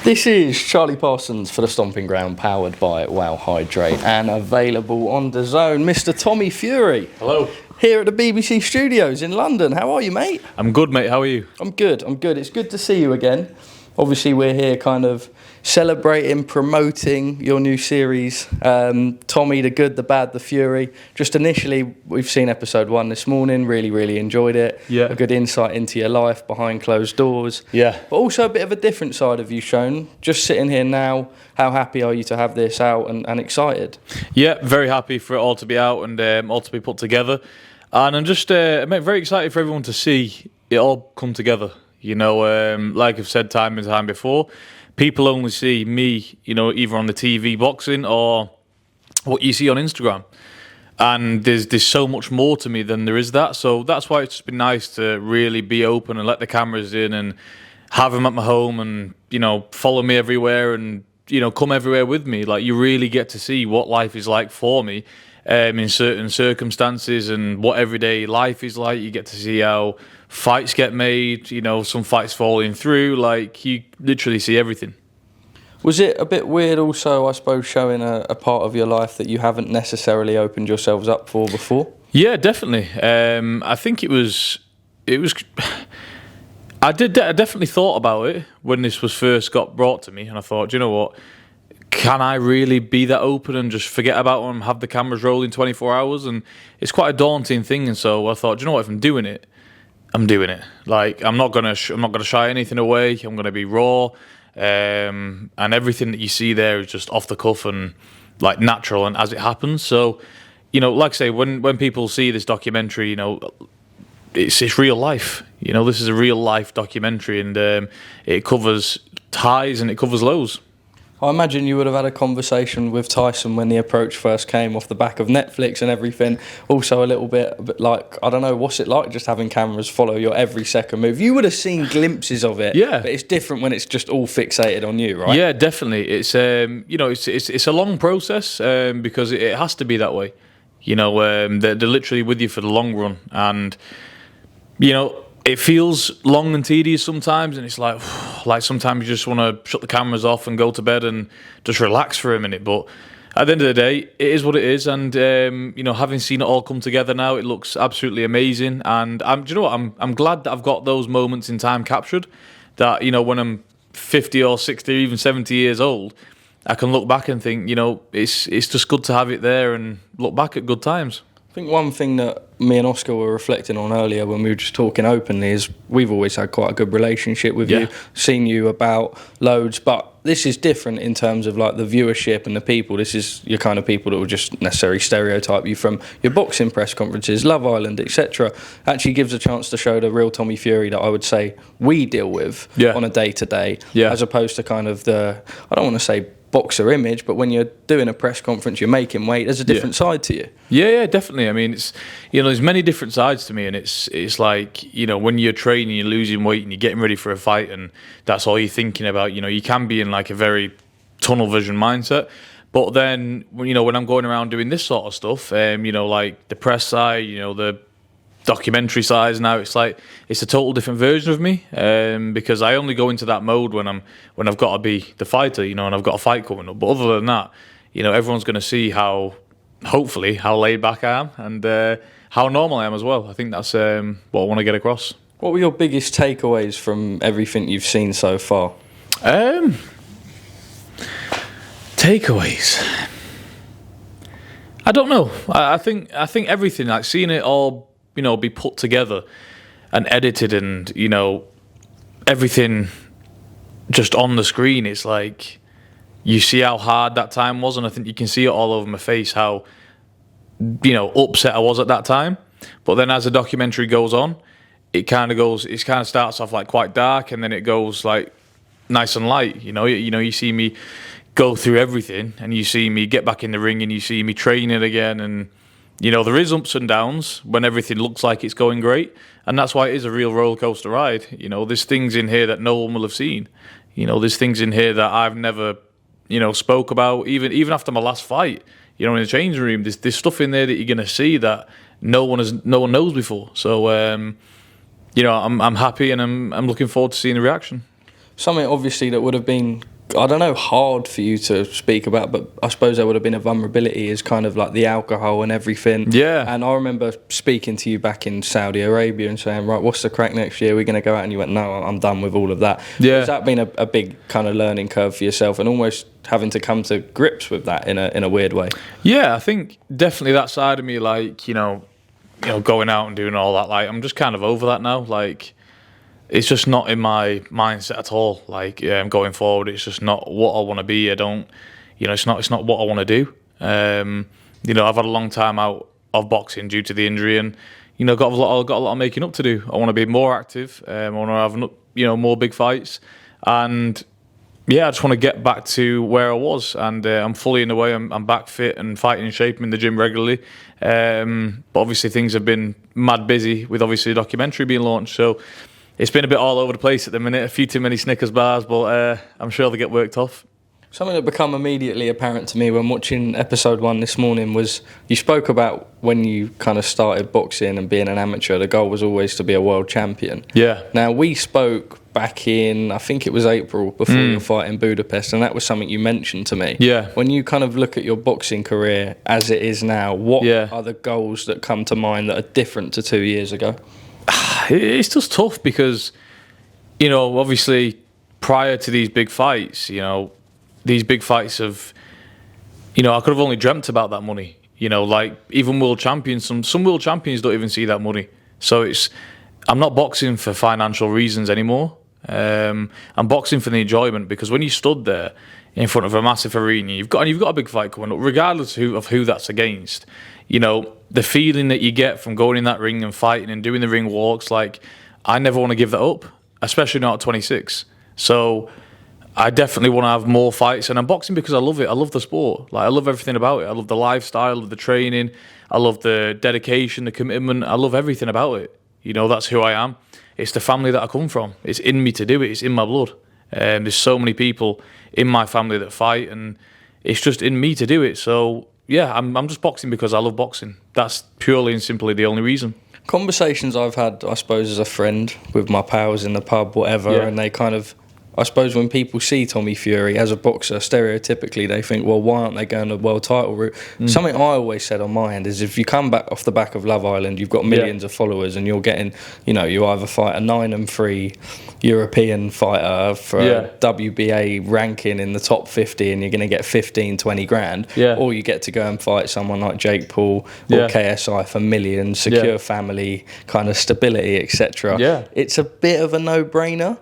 This is Charlie Parsons for the Stomping Ground, powered by Wow Hydrate and available on DAZN. Mr. Tommy Fury. Hello. Here at the BBC Studios in London. How are you, mate? I'm good, mate. How are you? I'm good. It's good to see you again. Obviously, we're here kind of celebrating, promoting your new series, Tommy, the Good, the Bad, the Fury. Just initially, we've seen episode 1 this morning, really enjoyed it. Yeah. A good insight into your life behind closed doors. Yeah. But also a bit of a different side of you shown. Just sitting here now, how happy are you to have this out and excited? Yeah, very happy for it all to be out and all to be put together. And I'm just very excited for everyone to see it all come together. You know, like I've said time and time before, people only see me, you know, either on the TV boxing or what you see on Instagram. And there's so much more to me than there is that. So that's why it's just been nice to really be open and let the cameras in and have them at my home and, you know, follow me everywhere and, you know, come everywhere with me. Like, you really get to see what life is like for me in certain circumstances and what everyday life is like. You get to see how fights get made, you know, some fights falling through. Like, you literally see everything. Was it a bit weird also, I suppose, showing a part of your life that you haven't necessarily opened yourselves up for before? Yeah, definitely. I think it was. I definitely thought about it when this was first got brought to me, and I thought, do you know what? Can I really be that open and just forget about them, have the cameras rolling 24 hours? And it's quite a daunting thing, and so I thought, do you know what? If I'm doing it, I'm doing it. Like, I'm not gonna shy anything away. I'm gonna be raw, and everything that you see there is just off the cuff and like natural and as it happens. So, you know, like I say, when people see this documentary, you know, it's real life. You know, this is a real life documentary, and it covers highs and it covers lows. I imagine you would have had a conversation with Tyson when the approach first came off the back of Netflix and everything. Also a bit like, I don't know, what's it like just having cameras follow your every second move? You would have seen glimpses of it, yeah. But it's different when it's just all fixated on you, right? Yeah, definitely. It's you know, it's a long process because it has to be that way. You know, they're literally with you for the long run, and you know, it feels long and tedious sometimes, and it's like sometimes you just want to shut the cameras off and go to bed and just relax for a minute. But at the end of the day, it is what it is, and you know, having seen it all come together now, it looks absolutely amazing. And do you know what? I'm glad that I've got those moments in time captured. That, you know, when I'm 50 or 60 or even 70 years old, I can look back and think, you know, it's just good to have it there and look back at good times. I think one thing that me and Oscar were reflecting on earlier when we were just talking openly is we've always had quite a good relationship with you, seen you about loads, but this is different in terms of like the viewership and the people. This is your kind of people that will just necessarily stereotype you from your boxing press conferences, Love Island, etc. Actually gives a chance to show the real Tommy Fury that I would say we deal with on a day-to-day, as opposed to kind of the, I don't want to say boxer image, but when you're doing a press conference, you're making weight, there's a different side to you. Yeah, definitely. I mean, it's, you know, there's many different sides to me, and it's like, you know, when you're training, you're losing weight and you're getting ready for a fight, and that's all you're thinking about. You know, you can be in like a very tunnel vision mindset, but then when I'm going around doing this sort of stuff, you know, like the press side, you know, the documentary size now, it's like it's a total different version of me, because I only go into that mode when I've got to be the fighter, you know, and I've got a fight coming up. But other than that, you know, everyone's going to see hopefully how laid back I am and how normal I am as well. I think that's what I want to get across. What were your biggest takeaways from everything you've seen so far? Takeaways, I don't know. I think everything, like seeing it all, you know, be put together and edited, and you know, everything just on the screen. It's like you see how hard that time was, and I think you can see it all over my face how, you know, upset I was at that time. But then as the documentary goes on, it kind of starts off like quite dark, and then it goes like nice and light. You know, you see me go through everything, and you see me get back in the ring, and you see me training again, and you know, there is ups and downs when everything looks like it's going great, and that's why it is a real roller coaster ride. You know, there's things in here that no one will have seen. You know, there's things in here that I've never, you know, spoke about. Even after my last fight, you know, in the changing room, there's stuff in there that you're gonna see that no one knows before. So, you know, I'm happy, and I'm looking forward to seeing the reaction. Something obviously that would have been I don't know, hard for you to speak about, but I suppose there would have been a vulnerability is kind of like the alcohol and everything. Yeah. And I remember speaking to you back in Saudi Arabia and saying, right, what's the crack next year? We're going to go out, and you went, no, I'm done with all of that. Yeah. Has that been a big kind of learning curve for yourself, and almost having to come to grips with that in a weird way? Yeah, I think definitely that side of me, like, going out and doing all that, like, I'm just kind of over that now. Like, it's just not in my mindset at all. Like, going forward, it's just not what I want to be. I don't, it's not what I want to do. I've had a long time out of boxing due to the injury, and got a lot of making up to do. I want to be more active. I want to have more big fights, and yeah, I just want to get back to where I was, and I'm fully in the way. I'm back fit and fighting in shape. I'm in the gym regularly. But obviously things have been mad busy with obviously a documentary being launched, so it's been a bit all over the place at the minute. A few too many Snickers bars, but I'm sure they get worked off. Something that became immediately apparent to me when watching episode 1 this morning was you spoke about when you kind of started boxing and being an amateur, the goal was always to be a world champion. Yeah. Now, we spoke back in, I think it was April, before your fight in Budapest, and that was something you mentioned to me. Yeah. When you kind of look at your boxing career as it is now, what are the goals that come to mind that are different to 2 years ago? It's just tough because, obviously prior to these big fights, these big fights have, I could have only dreamt about that money. Like even world champions, some world champions don't even see that money. So I'm not boxing for financial reasons anymore. I'm boxing for the enjoyment, because when you stood there in front of a massive arena, you've got a big fight coming up, regardless of who that's against. The feeling that you get from going in that ring and fighting and doing the ring walks, like, I never want to give that up, especially not at 26. So I definitely want to have more fights, and I'm boxing because I love it. I love the sport. Like, I love everything about it. I love the lifestyle, I love the training, I love the dedication, the commitment. I love everything about it. That's who I am. It's the family that I come from. It's in me to do it. It's in my blood. There's so many people in my family that fight, and it's just in me to do it. So yeah, I'm just boxing because I love boxing. That's purely and simply the only reason. Conversations I've had, I suppose, as a friend with my pals in the pub, whatever, and they kind of, I suppose when people see Tommy Fury as a boxer, stereotypically they think, well, why aren't they going the world title route? Something I always said on my end is, if you come back off the back of Love Island, you've got millions of followers, and you're getting, you either fight a 9-3 European fighter for a WBA ranking in the top 50, and you're going to get 15-20 grand, or you get to go and fight someone like Jake Paul or KSI for millions, secure family, kind of stability, etc. It's a bit of a no-brainer.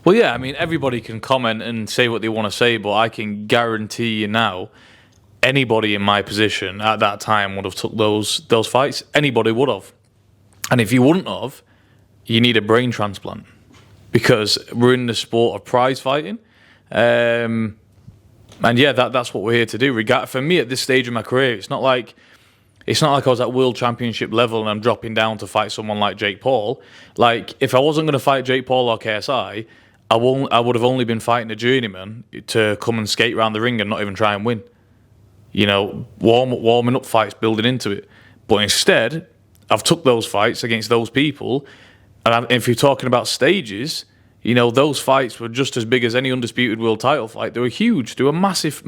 Well, yeah, I mean, everybody can comment and say what they want to say, but I can guarantee you now, anybody in my position at that time would have took those fights. Anybody would have. And if you wouldn't have, you need a brain transplant, because we're in the sport of prize fighting. And yeah, that's what we're here to do. For me, at this stage of my career, it's not like I was at world championship level and I'm dropping down to fight someone like Jake Paul. Like, if I wasn't going to fight Jake Paul or KSI, I would have only been fighting a journeyman to come and skate around the ring and not even try and win. Warming up fights, building into it. But instead, I've took those fights against those people, and if you're talking about stages, those fights were just as big as any undisputed world title fight. They were huge. They were massive,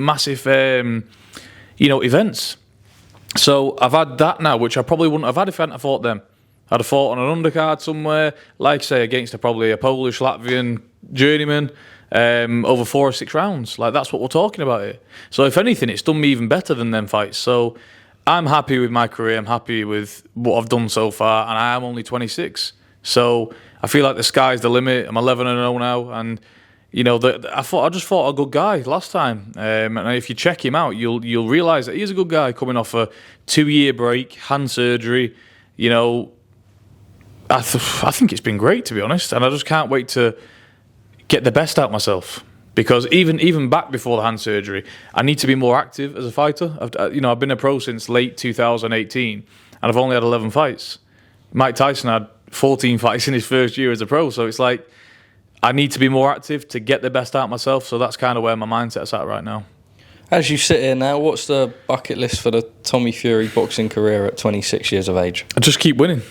events. So I've had that now, which I probably wouldn't have had if I hadn't fought them. I'd have fought on an undercard somewhere, like say against probably a Polish, Latvian journeyman, over 4 or 6 rounds. Like, that's what we're talking about here. So if anything, it's done me even better than them fights. So I'm happy with my career. I'm happy with what I've done so far, and I am only 26. So I feel like the sky's the limit. I'm 11-0 now, and I just fought a good guy last time. And if you check him out, you'll realise that he's a good guy coming off a 2-year break, hand surgery. I think it's been great, to be honest, and I just can't wait to get the best out of myself. Because even back before the hand surgery, I need to be more active as a fighter. I've been a pro since late 2018, and I've only had 11 fights. Mike Tyson had 14 fights in his first year as a pro, so it's like I need to be more active to get the best out of myself. So that's kind of where my mindset's at right now. As you sit here now, what's the bucket list for the Tommy Fury boxing career at 26 years of age? I just keep winning.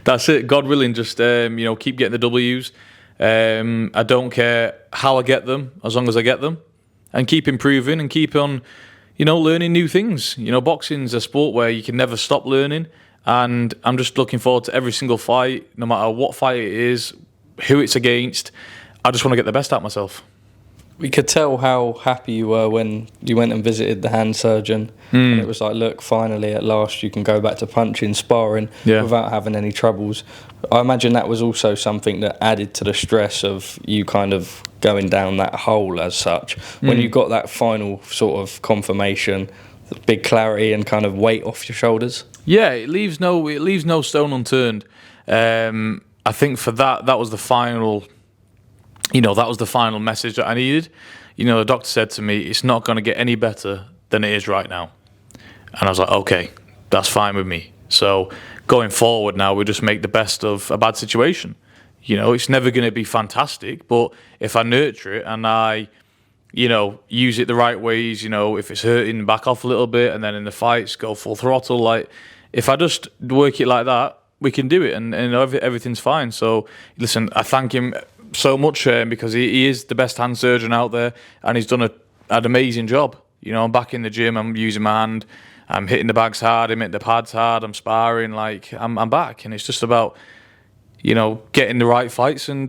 That's it. God willing, just keep getting the W's. I don't care how I get them, as long as I get them, and keep improving and keep on, learning new things. Boxing's a sport where you can never stop learning, and I'm just looking forward to every single fight, no matter what fight it is, who it's against. I just want to get the best out of myself. We could tell how happy you were when you went and visited the hand surgeon. And it was like, look, finally, at last, you can go back to punching, sparring, without having any troubles. I imagine that was also something that added to the stress of you kind of going down that hole as such. When you got that final sort of confirmation, big clarity and kind of weight off your shoulders. Yeah, it leaves no stone unturned. I think for that was the final... that was the final message that I needed. The doctor said to me, it's not going to get any better than it is right now. And I was like, okay, that's fine with me. So going forward now, we just make the best of a bad situation. It's never going to be fantastic, but if I nurture it and I, use it the right ways, if it's hurting, back off a little bit, and then in the fights, go full throttle. Like, if I just work it like that, we can do it, and everything's fine. So, listen, I thank him so much because he is the best hand surgeon out there, and he's done an amazing job. I'm back in the gym, I'm using my hand, I'm hitting the bags hard, I'm hitting the pads hard, I'm sparring, like I'm back, and it's just about getting the right fights and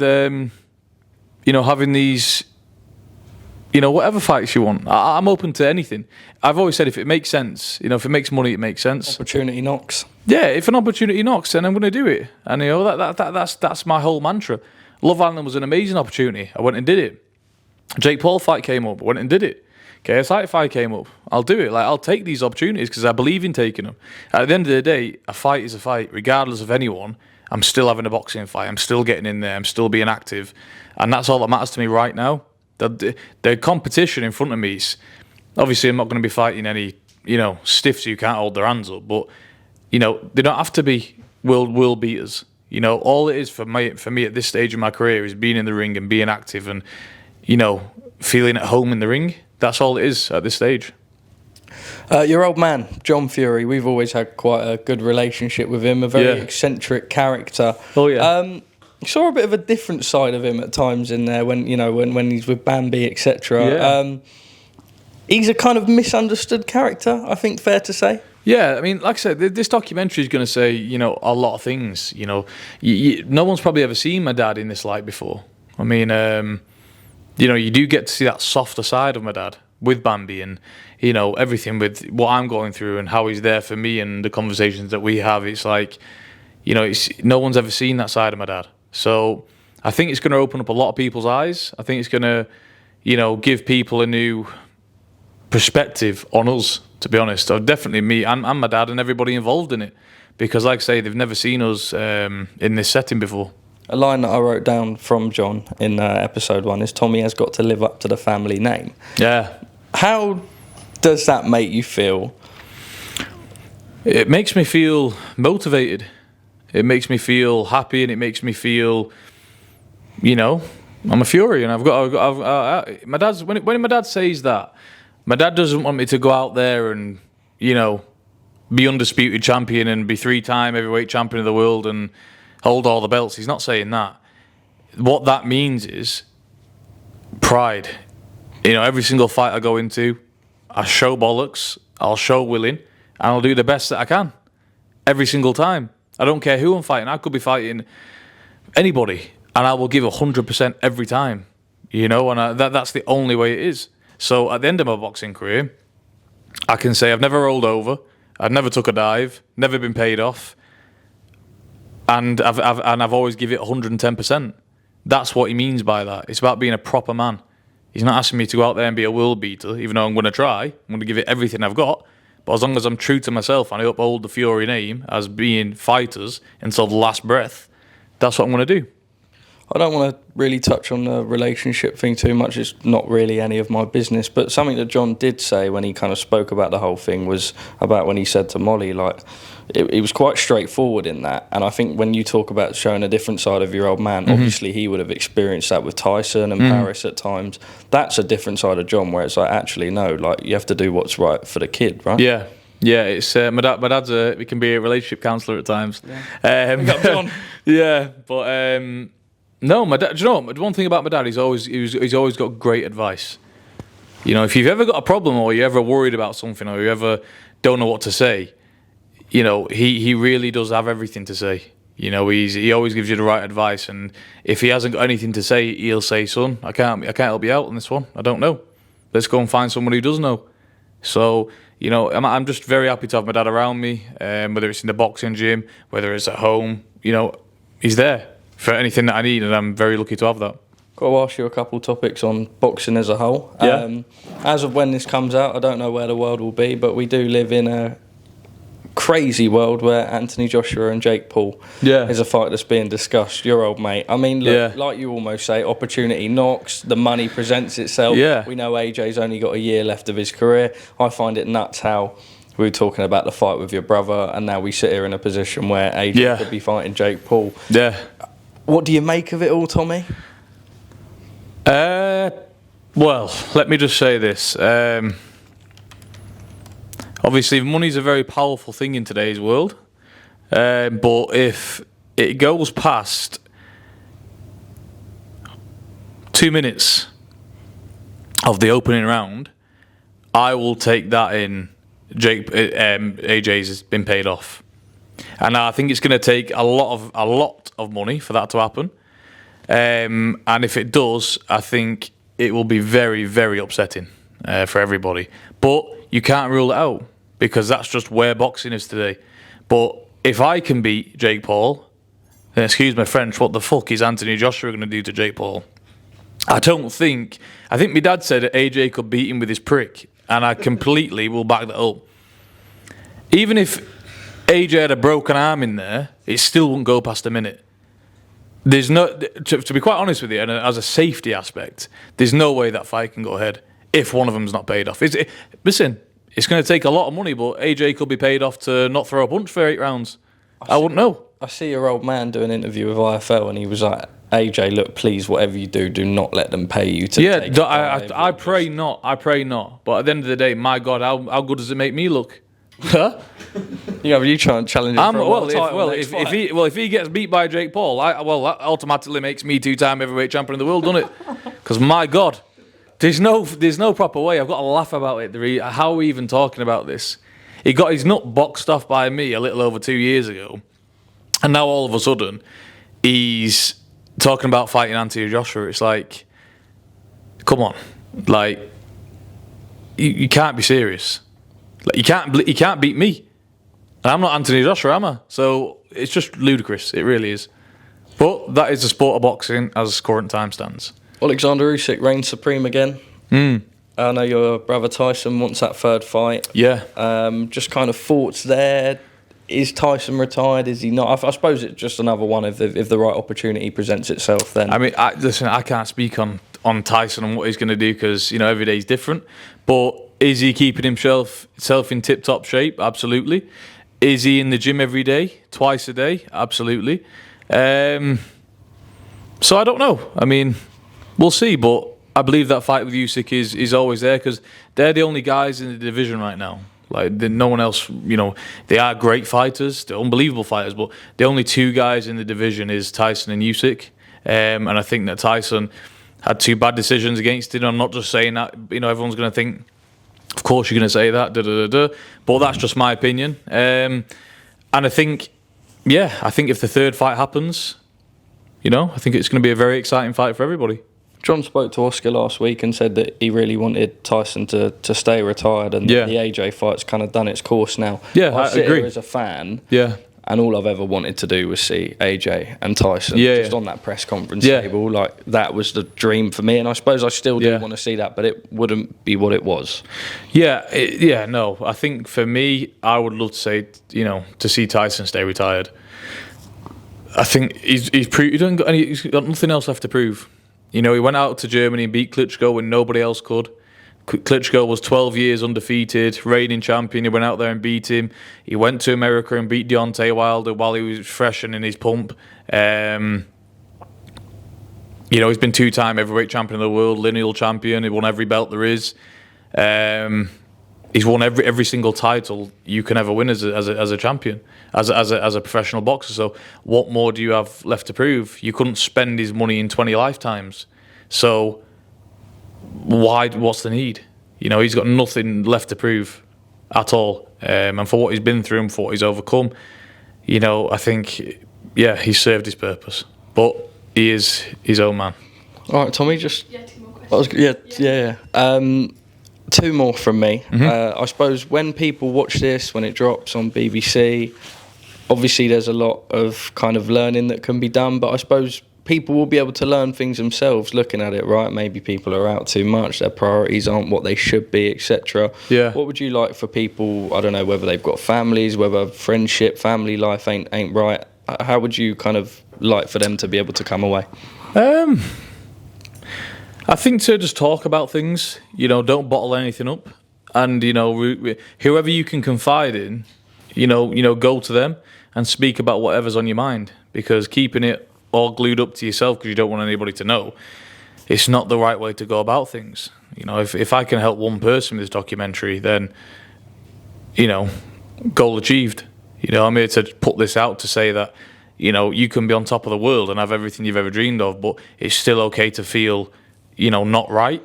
having these whatever fights you want. I'm open to anything. I've always said if it makes sense, if it makes money, it makes sense. Opportunity knocks. Yeah, if an opportunity knocks, then I'm going to do it, and that's my whole mantra. Love Island was an amazing opportunity. I went and did it. Jake Paul fight came up. I went and did it. KSI fight came up. I'll do it. Like, I'll take these opportunities because I believe in taking them. At the end of the day, a fight is a fight, regardless of anyone. I'm still having a boxing fight. I'm still getting in there. I'm still being active, and that's all that matters to me right now. The competition in front of me is obviously I'm not going to be fighting any stiffs who can't hold their hands up, but they don't have to be world beaters. All it is for me at this stage of my career is being in the ring and being active and, feeling at home in the ring. That's all it is at this stage. Your old man, John Fury, we've always had quite a good relationship with him, a very eccentric character. Oh, yeah. You saw a bit of a different side of him at times in there when he's with Bambi, etc. Yeah. He's a kind of misunderstood character, I think, fair to say. Yeah, I mean, like I said, this documentary is going to say, a lot of things. No one's probably ever seen my dad in this light before. I mean, you do get to see that softer side of my dad with Bambi and, everything with what I'm going through and how he's there for me and the conversations that we have. It's like, no one's ever seen that side of my dad. So I think it's going to open up a lot of people's eyes. I think it's going to, give people a new perspective on us, to be honest. Definitely me and my dad and everybody involved in it. Because, like I say, they've never seen us in this setting before. A line that I wrote down from John in episode 1 is Tommy has got to live up to the family name. Yeah. How does that make you feel? It makes me feel motivated. It makes me feel happy, and it makes me feel, I'm a Fury, and I've got my dad's when my dad says that, my dad doesn't want me to go out there and be undisputed champion and be 3-time heavyweight champion of the world and hold all the belts. He's not saying that. What that means is pride. Every single fight I go into, I show bollocks, I'll show willing, and I'll do the best that I can every single time. I don't care who I'm fighting. I could be fighting anybody, and I will give 100% every time. And that's the only way it is. So at the end of my boxing career, I can say I've never rolled over, I've never took a dive, never been paid off, and I've always give it 110%. That's what he means by that. It's about being a proper man. He's not asking me to go out there and be a world beater, even though I'm going to try. I'm going to give it everything I've got. But as long as I'm true to myself and I uphold the Fury name as being fighters until the last breath, that's what I'm going to do. I don't want to really touch on the relationship thing too much. It's not really any of my business. But something that John did say when he kind of spoke about the whole thing was about when he said to Molly, like, it was quite straightforward in that. And I think when you talk about showing a different side of your old man, obviously he would have experienced that with Tyson and Paris at times. That's a different side of John, where it's like, actually, no, like, you have to do what's right for the kid, right? Yeah. Yeah, it's my dad's he can be a relationship counsellor at times. Yeah, got John. Yeah, but No, my dad. Do you know what? One thing about my dad, he's always got great advice. You know, if you've ever got a problem or you're ever worried about something or you ever don't know what to say, you know, he really does have everything to say. You know, he always gives you the right advice, and if he hasn't got anything to say, he'll say, "Son, I can't help you out on this one. I don't know. Let's go and find someone who does know." So, you know, I'm just very happy to have my dad around me, whether it's in the boxing gym, whether it's at home. You know, he's there for anything that I need, and I'm very lucky to have that. Got to ask you a couple topics on boxing as a whole. Yeah. As of when this comes out, I don't know where the world will be, but we do live in a crazy world where Anthony Joshua and Jake Paul is a fight that's being discussed. Your old mate. I mean, look, like you almost say, opportunity knocks, the money presents itself. Yeah. We know AJ's only got a year left of his career. I find it nuts how we were talking about the fight with your brother, and now we sit here in a position where AJ could be fighting Jake Paul. Yeah. What do you make of it all, Tommy? Well, let me just say this. Obviously, money's a very powerful thing in today's world. But if it goes past 2 minutes of the opening round, I will take that in AJ's has been paid off. And I think it's going to take a lot of money for that to happen. And if it does, I think it will be very, very upsetting for everybody. But you can't rule it out because that's just where boxing is today. But if I can beat Jake Paul, then excuse my French, what the fuck is Anthony Joshua going to do to Jake Paul? I think my dad said that AJ could beat him with his prick, and I completely will back that up. Even if AJ had a broken arm in there, it still wouldn't go past a minute. There's no, to be quite honest with you, and as a safety aspect, there's no way that fight can go ahead if one of them's not paid off. Listen, it's going to take a lot of money, but AJ could be paid off to not throw a punch for 8 rounds. I wouldn't know. I see your old man do an interview with IFL, and he was like, AJ, look, please, whatever you do not let them pay you to take it. I pray not. I pray not. But at the end of the day, my God, how good does it make me look? Huh? You try and challenge him for a world title if he gets beat by Jake Paul, that automatically makes me 2-time heavyweight champion of the world, doesn't it? Because my God, there's no proper way. I've got to laugh about it. How are we even talking about this? He got his nut boxed off by me a little over 2 years ago, and now all of a sudden he's talking about fighting Anthony Joshua. It's like, come on, like you can't be serious. Like, you can't beat me. And I'm not Anthony Joshua, am I? So it's just ludicrous. It really is. But that is the sport of boxing as current time stands. Oleksandr Usyk reigns supreme again. I know your brother Tyson wants that third fight. Yeah. Just kind of thoughts there. Is Tyson retired? Is he not? I suppose it's just another one if the right opportunity presents itself. Then I mean, I can't speak on Tyson and what he's going to do because every day is different. But is he keeping himself in tip-top shape? Absolutely. Is he in the gym every day, twice a day? Absolutely. So I don't know. I mean, we'll see. But I believe that fight with Usyk is always there because they're the only guys in the division right now. Like, no one else, they are great fighters, they're unbelievable fighters, but the only 2 guys in the division is Tyson and Usyk. And I think that Tyson had 2 bad decisions against him. I'm not just saying that, everyone's going to think, of course you're going to say that, but that's just my opinion. And I think if the third fight happens, I think it's going to be a very exciting fight for everybody. John spoke to Oscar last week and said that he really wanted Tyson to stay retired, and the AJ fight's kind of done its course now. Yeah, I sit agree. Here as a fan, and all I've ever wanted to do was see AJ and Tyson just on that press conference table. Like, that was the dream for me, and I suppose I still do want to see that, but it wouldn't be what it was. No. I think for me, I would love to say, to see Tyson stay retired. I think he's got nothing else left to prove. He went out to Germany and beat Klitschko when nobody else could. Klitschko was 12 years undefeated, reigning champion. He went out there and beat him. He went to America and beat Deontay Wilder while he was fresh and in his pump. He's been 2-time heavyweight champion of the world, lineal champion. He won every belt there is. he's won every single title you can ever win as a champion, as a professional boxer. So what more do you have left to prove? You couldn't spend his money in 20 lifetimes. So what's the need? You know, he's got nothing left to prove at all. And for what he's been through and for what he's overcome, you know, I think, yeah, he's served his purpose. But he is his own man. All right, Tommy, just... Yeah, 2 more questions. Yeah. 2 more from me. I suppose when people watch this, when it drops on BBC, obviously there's a lot of kind of learning that can be done, but I suppose people will be able to learn things themselves looking at it, right? Maybe people are out too much, their priorities aren't what they should be, etc. Yeah. What would you like for people, I don't know, whether they've got families, whether friendship, family life ain't right, how would you kind of like for them to be able to come away? I think to just talk about things, you know, don't bottle anything up, and you know, whoever you can confide in, you know, go to them and speak about whatever's on your mind, because keeping it all glued up to yourself because you don't want anybody to know, it's not the right way to go about things. You know, if I can help one person with this documentary, then, you know, goal achieved. You know, I'm here to put this out to say that, you know, you can be on top of the world and have everything you've ever dreamed of, but it's still okay to feel, you know, not right.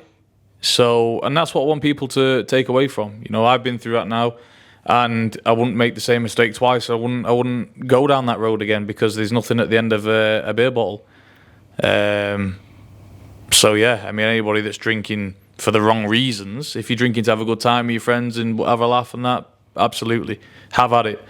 So, and that's what I want people to take away from. You know, I've been through that now, and I wouldn't make the same mistake twice. I wouldn't go down that road again, because there's nothing at the end of a beer bottle. So yeah, I mean, anybody that's drinking for the wrong reasons, if you're drinking to have a good time with your friends and have a laugh and that, absolutely, have at it.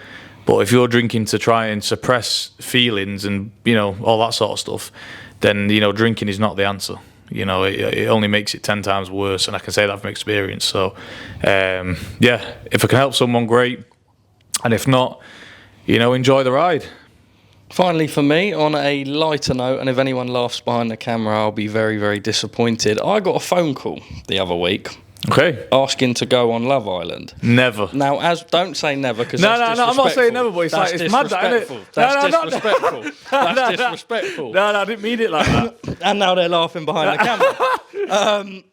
But if you're drinking to try and suppress feelings and, you know, all that sort of stuff, then, you know, drinking is not the answer. You know, it only makes it 10 times worse, and I can say that from experience. So, yeah, if I can help someone, great. And if not, you know, enjoy the ride. Finally, for me, on a lighter note, and if anyone laughs behind the camera, I'll be very, very disappointed. I got a phone call the other week. Okay. Asking to go on Love Island. Never. Now, don't say never, because no, that's I'm not saying never, but it's that's like, it's mad, isn't it? That's disrespectful. That's disrespectful. No, I didn't mean it like that. And now they're laughing behind the camera.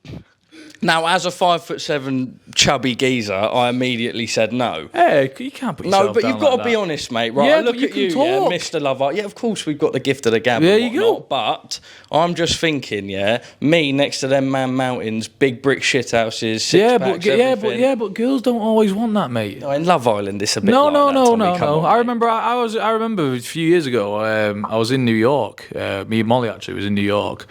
Now, as a 5'7" chubby geezer, I immediately said no. Hey, you can't put yourself No, but down you've got like to be that. honest, mate. Right? Yeah, I look but you at can you, talk. yeah, Mr. Lover. Yeah, of course we've got the gift of the gab. There and you go. whatnot, but I'm just thinking, yeah, me next to them man mountains, big brick shithouses, six-packs, everything. But girls don't always want that, mate. No, in Love Island, it's a bit No. Tommy, come on, I mate. remember I remember a few years ago, I was in New York. Me and Molly actually was in New York,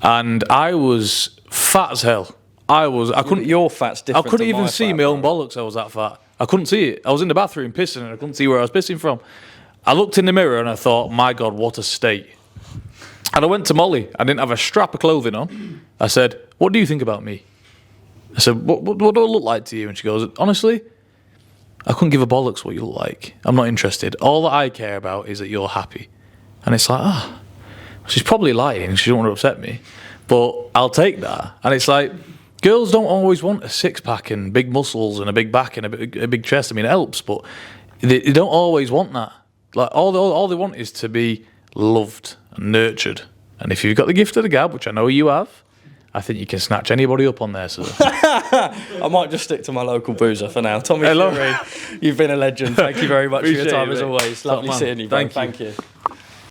and I was fat as hell. I couldn't. Your fat's different. I couldn't to even my see fat, my own bro. bollocks. I was that fat. I couldn't see it. I was in the bathroom pissing, and I couldn't see where I was pissing from. I looked in the mirror and I thought, my God, what a state. And I went to Molly. I didn't have a strap of clothing on. I said, what do you think about me? I said, what do I look like to you? And she goes, honestly, I couldn't give a bollocks what you look like. I'm not interested. All that I care about is that you're happy. And it's like, she's probably lying. She don't want to upset me. But I'll take that. And it's like, girls don't always want a six-pack and big muscles and a big back and a big chest. I mean, it helps, but they don't always want that. Like all they want is to be loved and nurtured. And if you've got the gift of the gab, which I know you have, I think you can snatch anybody up on there, sir. I might just stick to my local boozer for now. Tommy Fury, you've been a legend. Thank you very much for your time, as always. Lovely seeing you, bro. Thank you.